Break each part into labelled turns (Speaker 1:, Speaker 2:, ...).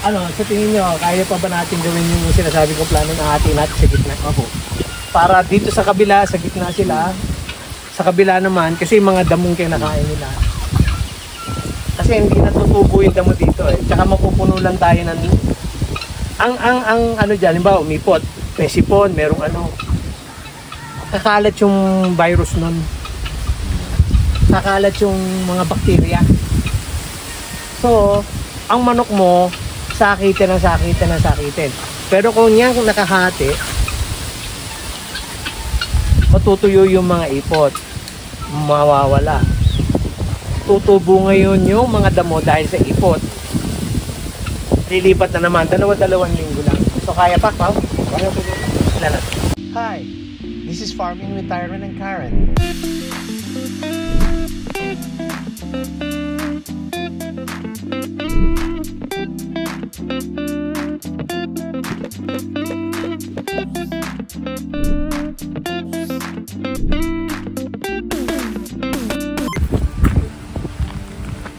Speaker 1: Ano, sa tingin nyo, kaya pa ba natin gawin yung sinasabi kong plano na hati natin sa gitna?
Speaker 2: Opo.
Speaker 1: Para dito sa kabila, sa gitna sila. Sa kabila naman, kasi mga damong kinakain nila. Kasi hindi natutubo yung damo dito eh. Tsaka mapupuno lang tayo ng... Ang ano dyan, halimbawa, umipot. May sipon, merong ano. Kakalat yung virus nun. Kakalat yung mga bakterya. So, ang manok mo, sakitin. Pero kung yan nakahati, matutuyo yung mga ipot. Mawawala. Tutubo ngayon yung mga damo dahil sa ipot. Lilipat na naman. Dalawang linggo lang. So, kaya pa, Pao? Kaya po. Hi, this is Farming with Tyron and Karen.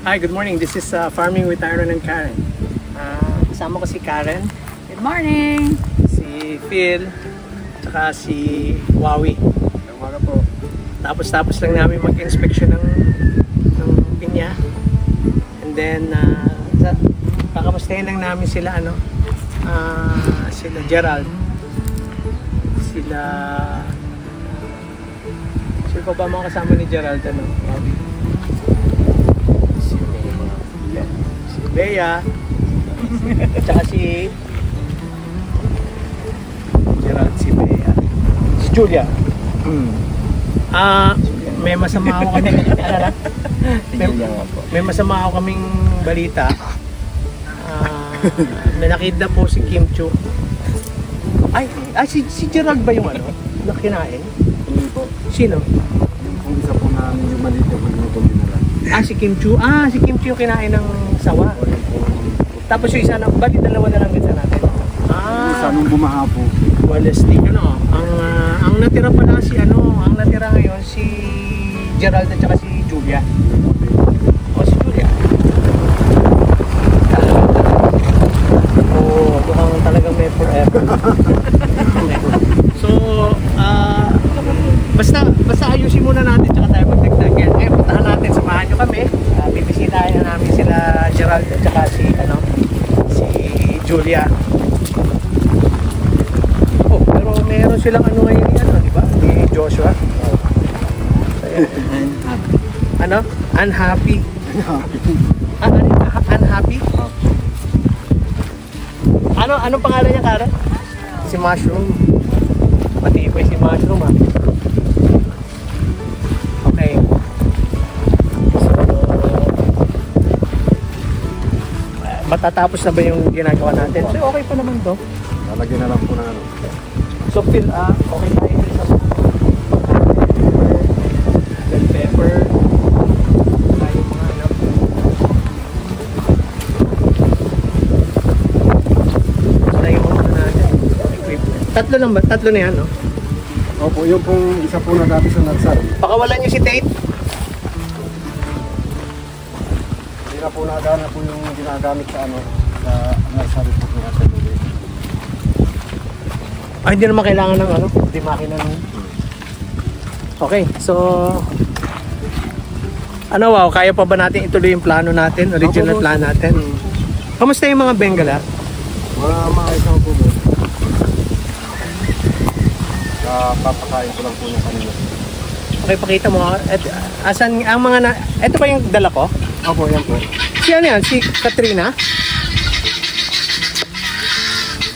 Speaker 1: Hi, good morning. This is Farming with Tyron and Karen. Kasama ko si Karen.
Speaker 3: Good morning!
Speaker 1: Si Phil. Tsaka si Wawi.
Speaker 2: Umaga po.
Speaker 1: Tapos lang namin mag-inspection ng pinya. And then, kakamustahin lang namin sila, sila Gerald. Sila pa ba mga kasama ni Gerald, Wawi? Si Bea. Tsaka si Gerald, si Bea. Si Julia. May masama ako kami. May masama ako kaming balita. May nakita po si Kim Chu. Si Gerald ba yung nakinain?
Speaker 2: Hindi po.
Speaker 1: Sino?
Speaker 2: Yung isa po na yung maliit yung magluto dinala.
Speaker 1: Si Kim Chu. Si Kim Chu yung kinain ng sawa. Tapos yung isa na, bali dalawa na lang din sa natin.
Speaker 2: Isa nung bumaha po.
Speaker 1: Walastik, ang natira pala ang natira ngayon si Gerald at saka si Julia. Si Julia. Mukhang talagang may forever. So, basta ayusin muna natin tsaka tayo magdagdagan. Puntahan natin, samahan nyo kami. Bibisitahin na namin sila Gerald at saka si Julia. Pero meron silang ngayon di ba? Ni Joshua. Unhappy. Unhappy? Anong pangalan niya, Karen? Si Mushroom. Matibay si Mushroom, Okay. Matatapos na ba yung ginagawa natin? So, okay pa naman to.
Speaker 2: Lalagyan na lang po ng
Speaker 1: So, Phil, okay tayo din sa bell pepper. Tayo mga tayo mga natin. Tatlo lang ba? Tatlo na yan, no?
Speaker 2: Opo, yung pong isa po na dati sa nursery.
Speaker 1: Pakawalan nyo si Tate.
Speaker 2: Hindi na po nakagana po yung ginagamit sa sa nursery po ng nursery.
Speaker 1: Hindi naman kailangan ng hindi makina ng... Okay, so... Wow, kaya pa ba natin ituloy yung plano natin, original plan natin? Kamusta yung mga Bengala?
Speaker 2: Maayos naman po mo. Papakain ko lang po ng kanila.
Speaker 1: Okay, pakita mo. Asan ang mga na... Ito ba yung dala ko?
Speaker 2: Opo, yan po.
Speaker 1: Si yan? Si Katrina?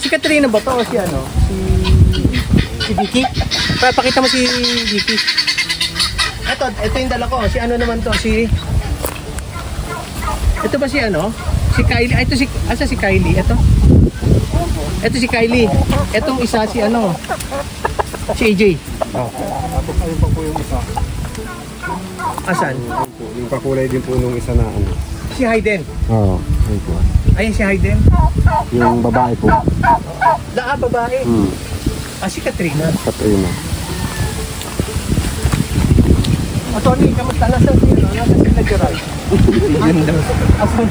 Speaker 1: Si Katrina ba to o si Si Vicky? Pakita mo si Vicky. Ito yung dala ko. Si naman to? Ito ba si Si Kylie. Asa si Kylie? Ito si Kylie. Itong isa si Si AJ.
Speaker 2: Tapos ayun pa po yung isa.
Speaker 1: Asan?
Speaker 2: Yung pakulay din po nung isa na
Speaker 1: Si Hayden.
Speaker 2: Oo, ayun po.
Speaker 1: Ayan si Hayden.
Speaker 2: Yung babae po.
Speaker 1: Babae. Si Katrina.
Speaker 2: Katrina.
Speaker 1: Tony, kamusta? Nasaan si ano? Nasaan si Gerald?
Speaker 3: Yun daw.
Speaker 1: Asan?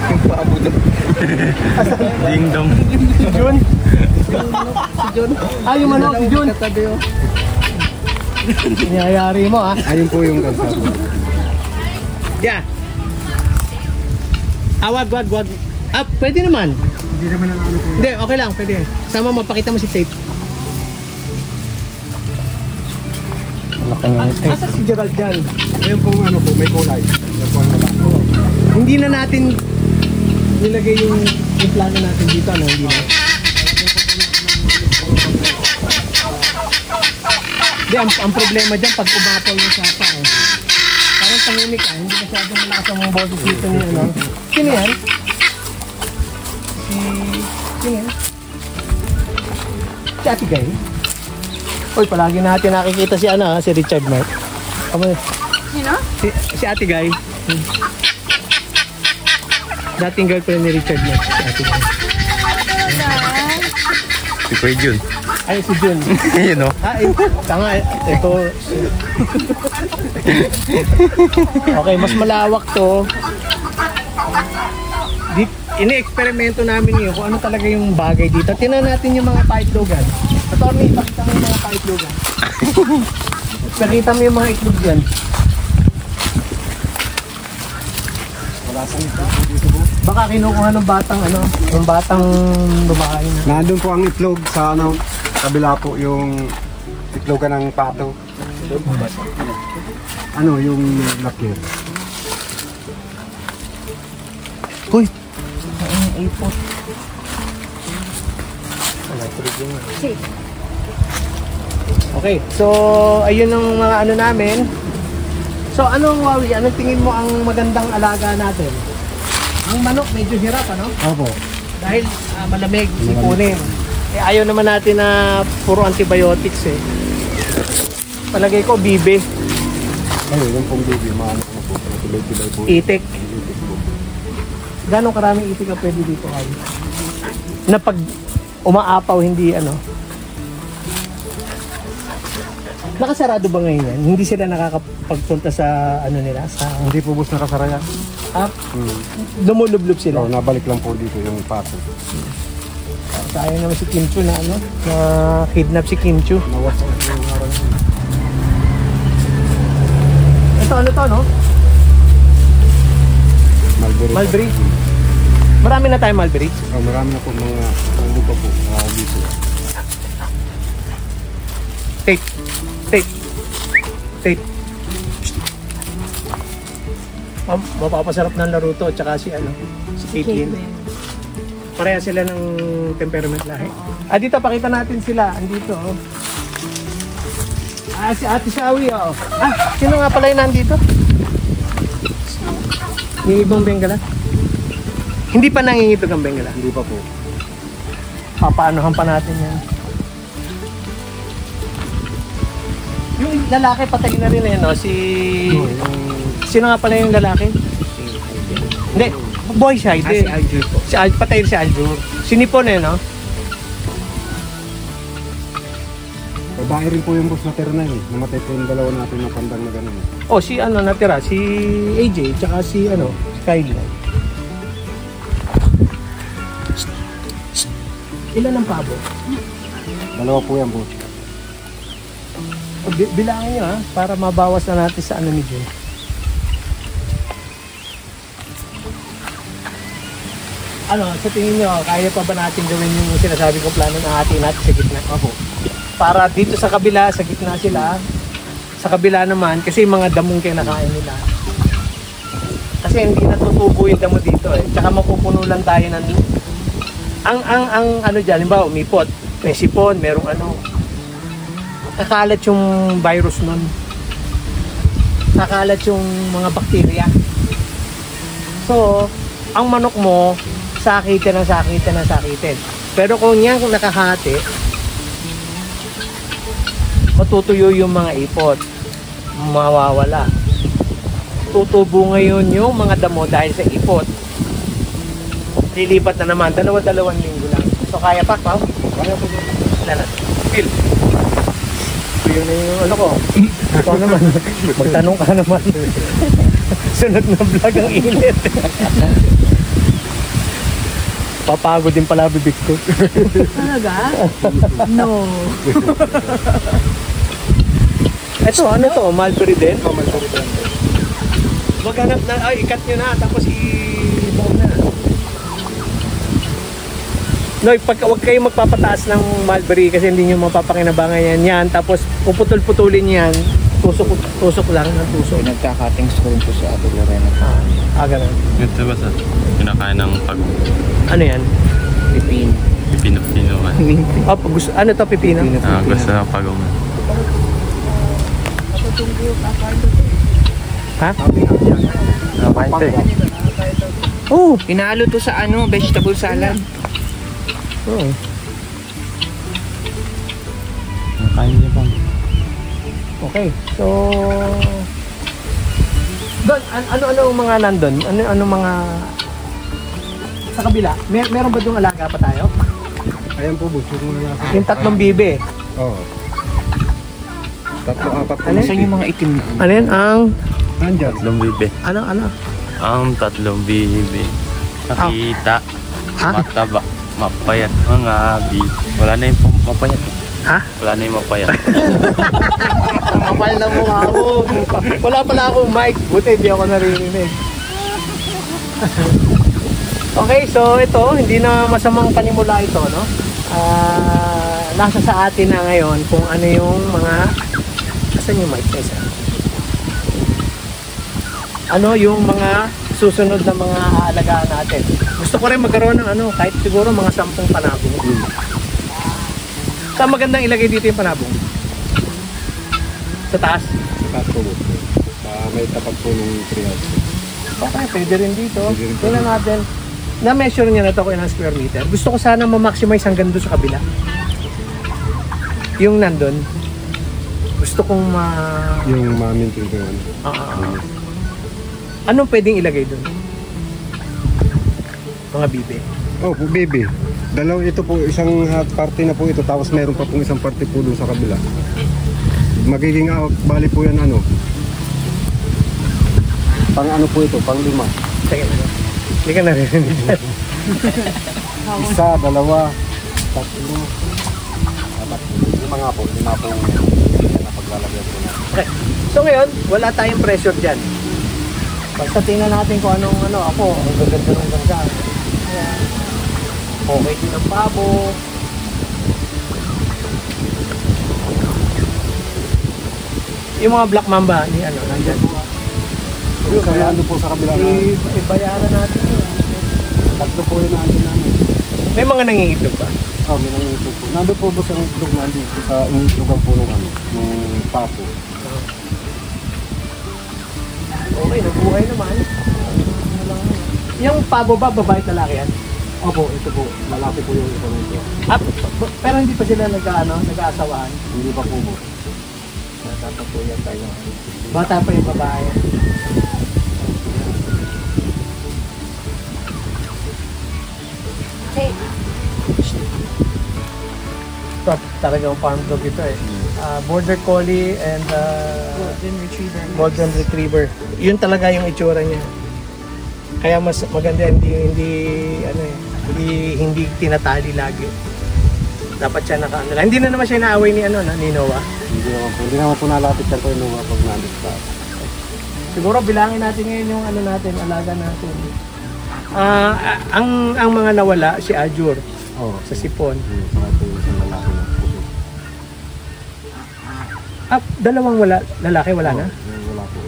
Speaker 3: Yung paabo daw. Ding dong.
Speaker 1: Si Jun? Si Jun? Ah, yung ano? Si Jun? Inyayari mo ah.
Speaker 2: Ayun po yung kalsado.
Speaker 1: Yeah. Wag. Ah, pwede naman.
Speaker 2: Hindi naman ang ano po.
Speaker 1: Hindi, okay lang, pwede. Sama mo, pakita mo si tape. Asa si Gerald dyan?
Speaker 2: Ayun pong ano po, may kulay. Ayun po ang wala.
Speaker 1: Hindi na natin nilagay yung plano natin dito, ano? Hindi na. Hindi, ang problema dyan, pag umapaw yung sapa, eh. Parang tahimik ah, hindi masyadong malakas ang mga boses dito niya, ano? Sino yan? Sino yan? Si Ate Guy? Uy, palagi natin nakikita si ano, si Richard Mark.
Speaker 4: Sino?
Speaker 1: Si Ate Guy. Dating girlfriend ni Richard Mark, si Ate Guy.
Speaker 3: Si Kuya Jun.
Speaker 1: Ay, si Jun.
Speaker 3: Yun o.
Speaker 1: Ah, tanga, ito. Okay, mas malawak to. Ini-eksperimento namin yun kung ano talaga yung bagay dito. Tingnan natin yung mga paitlogan. Attorney, pakita mo yung mga paitlogan. Pakita mo yung mga itlog dyan.
Speaker 2: Wala sa ito dito po.
Speaker 1: Baka kinukuha ng batang ano, yung batang babae na.
Speaker 2: Nandun po ang itlog sa ano, kabila po yung itlogan ng pato. Ano, yung lakir.
Speaker 1: Uy! Ang ipot. Okay, so ayun ang mga ano namin. So anong Wawi, anong tingin mo ang magandang alaga natin? Ang manok medyo hirap ano?
Speaker 2: Opo.
Speaker 1: Dahil malamig, sipunin. Eh ayaw naman natin na puro antibiotics eh. Palagay ko bibe,
Speaker 2: Ayun, yung pong baby, maano ko po. Tulay-tulay po.
Speaker 1: itik.
Speaker 2: Itik po.
Speaker 1: Gano'ng karaming itik ka pwede dito Wawi? Na pag umaapaw hindi ano? Nakasarado ba ngayon yan? Hindi sila nakakapagpunta sa ano nila? Sa
Speaker 2: Hindi po bus nakasara yan.
Speaker 1: lumulublob sila.
Speaker 2: So, nabalik lang po dito yung pato.
Speaker 1: Sayang naman si Kim Chu na ano, na kidnap si Kim Chu.
Speaker 2: Nawasak yung araw yun.
Speaker 1: Ito ano to no?
Speaker 2: Mulberry.
Speaker 1: Mulberry. Marami na tayo mulberry.
Speaker 2: Oh, marami na po mga lupa po dito.
Speaker 1: Take. Mapapasarap ng laro to at saka si ano, si Caitlyn. Pareha sila ng temperament lahi. Dito pakita natin sila. Andito oh. Si Ate Shawi oh. Sino nga pala yung nandito? Yung ibang Bengala? Hindi pa nangingitog ang Bengala.
Speaker 2: Hindi pa po.
Speaker 1: Papaanohan pa natin yan. Yung lalaki patay na rin eh, no? Sino nga pala yung lalaki? Hindi, boy siya. Hindi.
Speaker 3: Si Aljur po.
Speaker 1: Patay rin si Aljur. Sinipon eh, no?
Speaker 2: Babae rin po yung bus na tira na yun. Namatay po yung dalawa natin na pandang na gano'n.
Speaker 1: O, si ano natira? Si AJ, tsaka si ano, si Kylie. Ilan ang pabo?
Speaker 2: Dalawa po yan bus.
Speaker 1: Bilangin nyo ha, para mabawas na natin sa ano ni Jun. Ano, sa tingin nyo, kaya pa ba natin gawin yung sinasabi ko plano na atin natin sa gitna? Opo. Para dito sa kabila, sa gitna sila, sa kabila naman, kasi yung mga damong kinakain nila. Kasi hindi natutubo yung damo dito eh. Tsaka mapupuno lang tayo ng ang ano dyan, halimbawa umipot, may sipon, merong ano, kakalat yung virus nun. Kakalat yung mga bakterya. So, ang manok mo, sakitin. Pero kung yan kung nakahati, matutuyo yung mga ipot. Mawawala. Tutubo ngayon yung mga damo dahil sa ipot. Lilipat na naman, dalawang linggo lang. So, kaya pa, Pao?
Speaker 2: Kaya po.
Speaker 1: Lalat. Phil. yun na yung ano ko. Ikaw naman, magtanong ka naman. Sunod na vlog ang init. Papagod din pala bibig ko.
Speaker 4: Talaga? No.
Speaker 1: Ito, ano to? Mulberry din?
Speaker 2: Oh, may sarili yan.
Speaker 1: Maghanap na, ay, ikat nyo na, tapos i-bomb na. No, huwag kayo magpapataas ng mulberry kasi hindi nyo mapapakinabangan yan. Tapos puputol-putulin yan. Tusok lang ng tusok.
Speaker 3: Nagkakating scroll po sa Ate Lorena.
Speaker 1: Ganun.
Speaker 3: Ito ba sa kinakain ng pagong
Speaker 1: Ano yan?
Speaker 3: pipino? Pipino-pinoan.
Speaker 1: Gusto, ano to, pipino?
Speaker 3: Gusto ng pagong.
Speaker 1: Ha?
Speaker 3: Kain to eh.
Speaker 1: Oo.
Speaker 5: Pinalo to sa ano, vegetable salad.
Speaker 1: Oo.
Speaker 3: Kain niya bang?
Speaker 1: Okay. So, Don, ano mga nandun? Ano mga sa kabila? Meron ba doong alaga pa tayo?
Speaker 2: Ayan po, boss. Yung mga nasa...
Speaker 1: Yung tatlong bibe.
Speaker 2: Oo. Tatlo, apat po.
Speaker 1: Ano?
Speaker 5: Saan yung mga itim na?
Speaker 1: Ano yan?
Speaker 2: Nandyan.
Speaker 3: Tatlong bibe.
Speaker 1: Ano?
Speaker 3: Ang tatlong bibe. Nakita.
Speaker 1: Ha?
Speaker 3: Mataba. Mapayat. Mga bi. Wala na yung mapayat.
Speaker 1: Ha?
Speaker 3: Wala na yung mapayat.
Speaker 1: Kapal na mukha ako. Wala pala akong mic. Buti hindi ako naririnig. Okay, so ito, hindi na masamang panimula ito, no? Nasa sa atin na ngayon kung ano yung mga... Asan yung mic? Isa? Ano yung mga susunod na mga aalagaan natin? Gusto ko rin magkaroon ng ano, kahit siguro mga 10 panabong. Saan magandang ilagay dito yung panabong? Sa taas?
Speaker 2: Taas po, boss. May tapat po ng treehouse.
Speaker 1: Okay, pwede rin dito.
Speaker 2: Pwede rin po.
Speaker 1: Tingnan natin. Na-measure niya na ito kung ilang square meter. Gusto ko sana ma-maximize hanggang doon sa kabila. Yung nandun. Gusto kong
Speaker 2: Yung ma-maintain ko yun.
Speaker 1: Anong pwedeng ilagay doon? Mga bibe.
Speaker 2: Oh, po, baby. Ito po, isang party na po ito. Tapos meron pa pong isang party po doon sa kabila. Magiging bali po yan ano. Pang ano po ito, pang 5.
Speaker 1: Sige na. Hindi ka naririnig dyan.
Speaker 2: Isa, dalawa, tatlo, apat. 5 nga po, 5 po na paglalagyan po na.
Speaker 1: Okay. So ngayon, wala tayong pressure dyan. Basta tingnan natin kung anong ako. Ang gaganda ng ganda. Ayan. Okay din ang pabo. Yung mga black mamba, nandyan.
Speaker 2: Yung kaya ano po sa kabila na,
Speaker 1: Ibayaran natin yun.
Speaker 2: tatlo po yun na ano namin.
Speaker 1: May mga nangingitlog ba?
Speaker 2: Oh, may nangitlog po. Nandun po ba sa itlog nandun sa ingitlogan po ng ano, ng papo.
Speaker 1: Okay, nabuhay naman. Yung pabo ba, babae at lalaki yan?
Speaker 2: Opo, ito po, lalaki po yung ito nito.
Speaker 1: Pero hindi pa sila nag-aasawahan.
Speaker 2: Hindi pa po po.
Speaker 1: Dapat po yan tayo. Bata pa yung babae.
Speaker 4: Hey.
Speaker 1: Talagang farm dog ito eh. Border Collie and
Speaker 4: Golden Retriever.
Speaker 1: Golden Retriever. Yun talaga yung itsura niya. Kaya mas maganda hindi tinatali lagi. Dapat siya naka-ano lang. Hindi na naman siya inaaway ni Noah.
Speaker 2: Hindi naman po nalapit yan po yung mga pag nandito sa
Speaker 1: Siguro bilangin natin ngayon yung alaga natin. Ang mga nawala si Ajur
Speaker 2: Oo.
Speaker 1: sa sipon.
Speaker 2: Saka po yung isang lalaki na puso.
Speaker 1: Dalawang lalaki wala na.
Speaker 2: Wala po.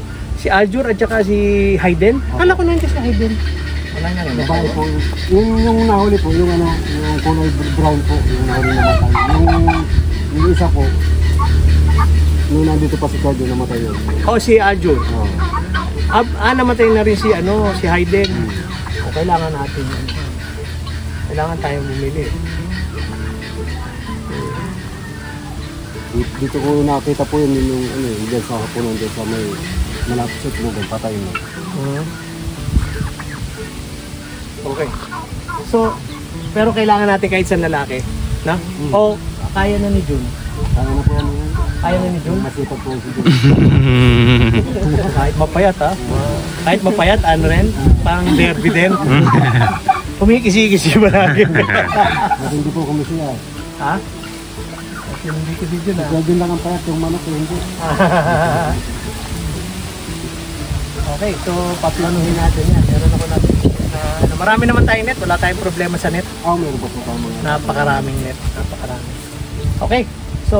Speaker 1: Si Ajur at saka si Hayden. Kala ko nandiyan si Hayden. Wala na rin.
Speaker 2: Babae po. Yung nahuli po, yung kulay brown po, yung nahuli namatay. Yung isa po, yung nandito pa si Claudio namatay yun.
Speaker 1: Si Ajur.
Speaker 2: Oo.
Speaker 1: Namatay na rin si Hayden. O kailangan natin yun. Kailangan tayong bumili.
Speaker 2: Dito ko nakita po yun yung dyan sa hapunan, dyan sa may malapit sa tulugan, patay na.
Speaker 1: Okay. So, pero kailangan natin kahit sa lalaki, na? O kaya na ni June.
Speaker 2: Kaya na po yan.
Speaker 1: Ayaw na ni Jun.
Speaker 2: Masipag po si Jun.
Speaker 1: Kahit mapayat ha. Kahit mapayat, ano rin? Parang derby din. Kumikisi-kisi ba lagi?
Speaker 2: At hindi po kami siya.
Speaker 1: Ha? Kasi hindi ko video na.
Speaker 2: Kaya Jun lang ang payat, yung manok yung hindi.
Speaker 1: Okay, so paplanuhin natin yan. Meron ako natin. Marami naman tayong net. Wala tayong problema sa net.
Speaker 2: Meron po po tayo mga.
Speaker 1: Napakaraming net. Napakarami. Okay, so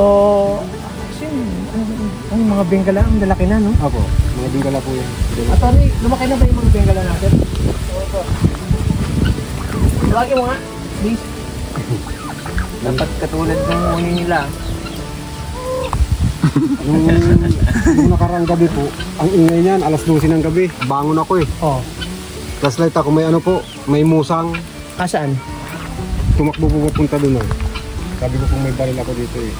Speaker 1: ang mga bengala, ang lalaki na, no?
Speaker 2: Opo, mga bingala po yan.
Speaker 1: Attorney, lumaki na ba yung mga bengala natin? Opo. Lagi mo nga, please. Dapat katulad ng uni nila.
Speaker 2: Yung nakaraang gabi po, ang ingay niyan, alas 12 ng gabi. Bangon ako eh.
Speaker 1: Oh,
Speaker 2: Last night ako may ano po, may musang.
Speaker 1: saan?
Speaker 2: Tumakbo po papunta doon eh. Sabi ko kung may baril ako dito eh.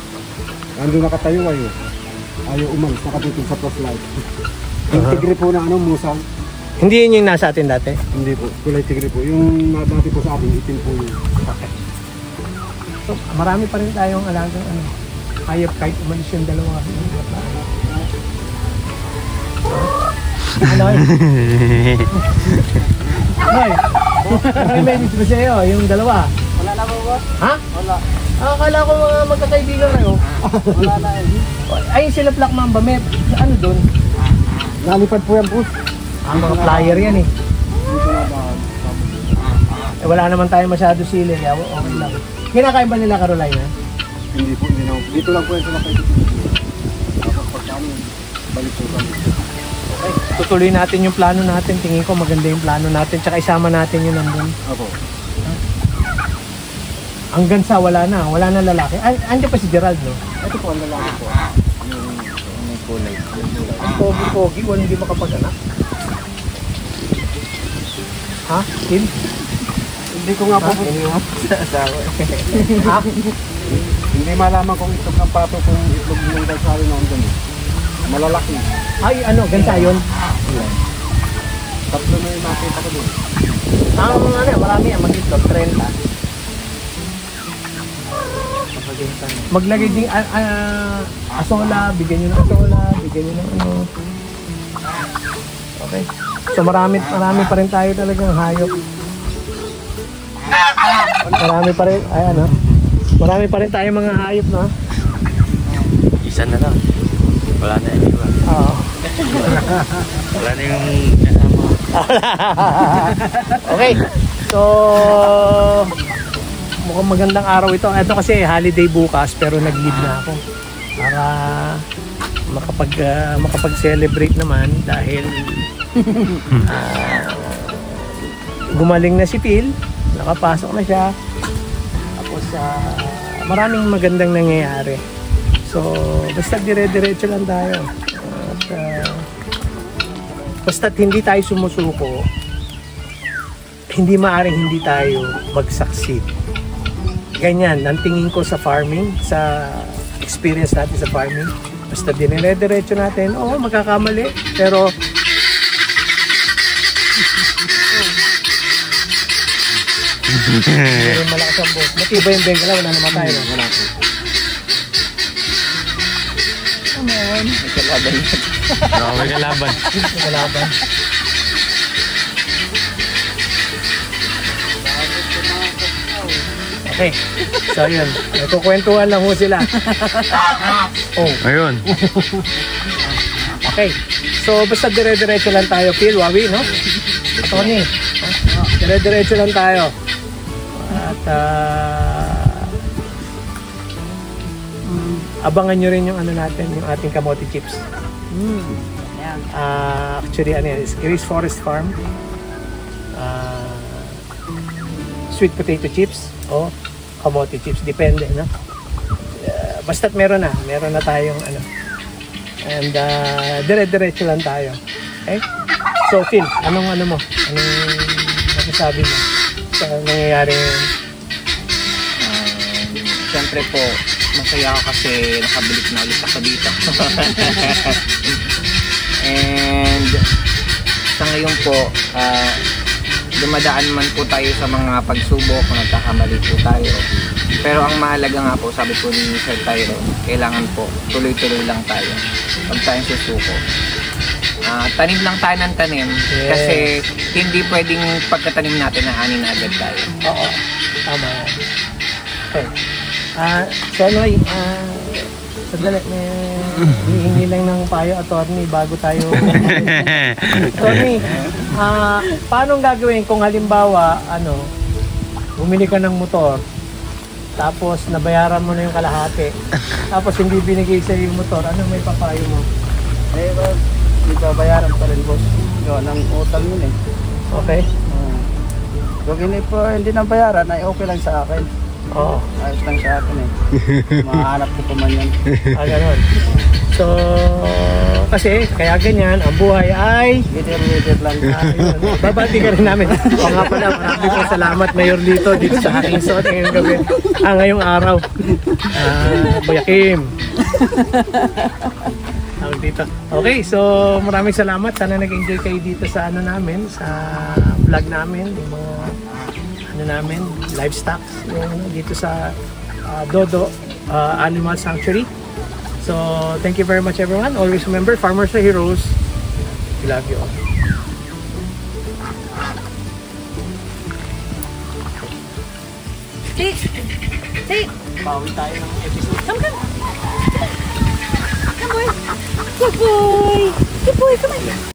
Speaker 2: Ando nakatayo ayaw. Ayaw umalis, nakatitig sa flashlight. Yung tigre po na ano, musang.
Speaker 1: Hindi yun yung nasa atin dati?
Speaker 2: Hindi po, kulay tigre po. Yung dati po sa atin, itim po yun.
Speaker 1: Okay. So, marami pa rin tayong alagang ano. Hayop kahit umalis yung dalawa. Ano eh? Hoy! May message ba sa'yo? Yung dalawa?
Speaker 2: Wala na po boss?
Speaker 1: Ha?
Speaker 2: Wala.
Speaker 1: Akala ko mga magkakaibigan kayo.
Speaker 2: Wala na eh.
Speaker 1: Ayun sila Black Mamba Mep. Ano doon?
Speaker 2: Nalipad po yan boss.
Speaker 1: Ang mga flyer yan eh.
Speaker 2: Dito na ba?
Speaker 1: Wala naman tayo masyado sili. Kaya okay lang. Kinakain ba nila Carolina?
Speaker 2: Hindi po, hindi na. Dito lang po yan sila kayo. Tapos pagkano, balik po kami.
Speaker 1: Okay. Tutuloy natin yung plano natin. Tingin ko maganda yung plano natin. Tsaka isama natin yun nandun.
Speaker 2: Opo.
Speaker 1: Hanggang sa wala na lalaki. Ay, andyan pa si Gerald, no?
Speaker 2: Ito po ang lalaki po.
Speaker 3: May kulay.
Speaker 1: Ang pogi-pogi, walang hindi makapag-anak. Ha? Tim?
Speaker 2: Hindi ko nga po.
Speaker 1: Ha?
Speaker 2: Hindi malaman kung itlog ng pato kung itlog ng dalsari na andun eh. Malalaki.
Speaker 1: Ay, ano, gansa yun?
Speaker 2: Tatlo na yung nakita ko doon.
Speaker 1: Marami yan, mag-itlog, 30. Maglagay din asola, bigyan nyo ng asola, bigyan nyo ng ano. Okay. So marami pa rin tayo talagang hayop. Marami pa rin, marami pa rin tayo mga hayop, no?
Speaker 3: Isa na lang. Wala na yung iba.
Speaker 1: Oo.
Speaker 3: Wala na yung kasama.
Speaker 1: Okay. So mukhang magandang araw ito. Ito kasi holiday bukas pero nag-leave na ako para makapag-celebrate naman dahil gumaling na si Phil, nakapasok na siya. Tapos maraming magandang nangyayari. So basta dire-diretso lang tayo. At basta't hindi tayo sumusuko, hindi maaring hindi tayo mag-succeed. Ganyan, ang tingin ko sa farming, sa experience natin sa farming. Basta dinire-diretso natin, oo, magkakamali. Pero, meron malakas ang boss. Matibay yung bengala, wala naman tayo. Wala po.
Speaker 3: May kalaban.
Speaker 1: May kalaban. Okay, so yun. Nagkukwentuhan lang ho sila. Oh,
Speaker 3: Ayun.
Speaker 1: okay. So basta dire-diretso lang tayo. Phil, Wawi, no? Tony, dire-diretso lang tayo. At abangan nyo rin yung ano natin, yung ating kamote chips. Actually, ano yan, is Grace Forest Farm. Sweet potato chips o kamote chips, depende, no? Basta't meron na tayong ano. And dire-diretso lang tayo. Okay? So Phil, anong masasabi mo sa nangyayari ngayon?
Speaker 5: Siyempre po, masaya ako kasi nakabalik na ulit ako dito. And sa ngayon po, dumadaan man po tayo sa mga pagsubok, nagkakamali po tayo. Pero ang mahalaga nga po, sabi po ni Sir Tyron, kailangan po tuloy-tuloy lang tayo pag tayong susuko. Tanim lang tayo ng tanim kasi hindi pwedeng pagkatanim natin na ani na agad tayo.
Speaker 1: Oo. Tama yan. Okay. So Noy, sandali, hihingi lang ng payo, attorney, bago tayo. Attorney, paano gagawin kung halimbawa, bumili ka ng motor, tapos nabayaran mo na yung kalahati, tapos hindi binigay sa yung motor, ano may papayo mo?
Speaker 6: Eh, bayaran pa rin, boss. Yun, ang utang yun eh.
Speaker 1: Okay?
Speaker 6: Kung hindi na bayaran, ay okay lang sa akin.
Speaker 1: Oo.
Speaker 6: Ayos lang sa akin eh. Mahanap ko pa man yan.
Speaker 1: Ganon. So, kasi, kaya ganyan, ang buhay ay...
Speaker 6: Bitter lang.
Speaker 1: Ayun. Babati ka rin namin. O nga pala, maraming pong salamat, Mayor Lito, dito sa aking suot ngayong gabi. Ngayong araw. Kuya Kim. Tawag dito. Okay, so maraming salamat. Sana nag-enjoy kayo dito sa namin, sa vlog namin, yung mga namin, livestock, yung dito sa Dodo Animal Sanctuary. So, thank you very much everyone. Always remember, farmers are heroes. We love you all.
Speaker 4: Take.
Speaker 1: Bawi tayo ng episode.
Speaker 4: Come. Come, boy. Good boy. Good boy, come on.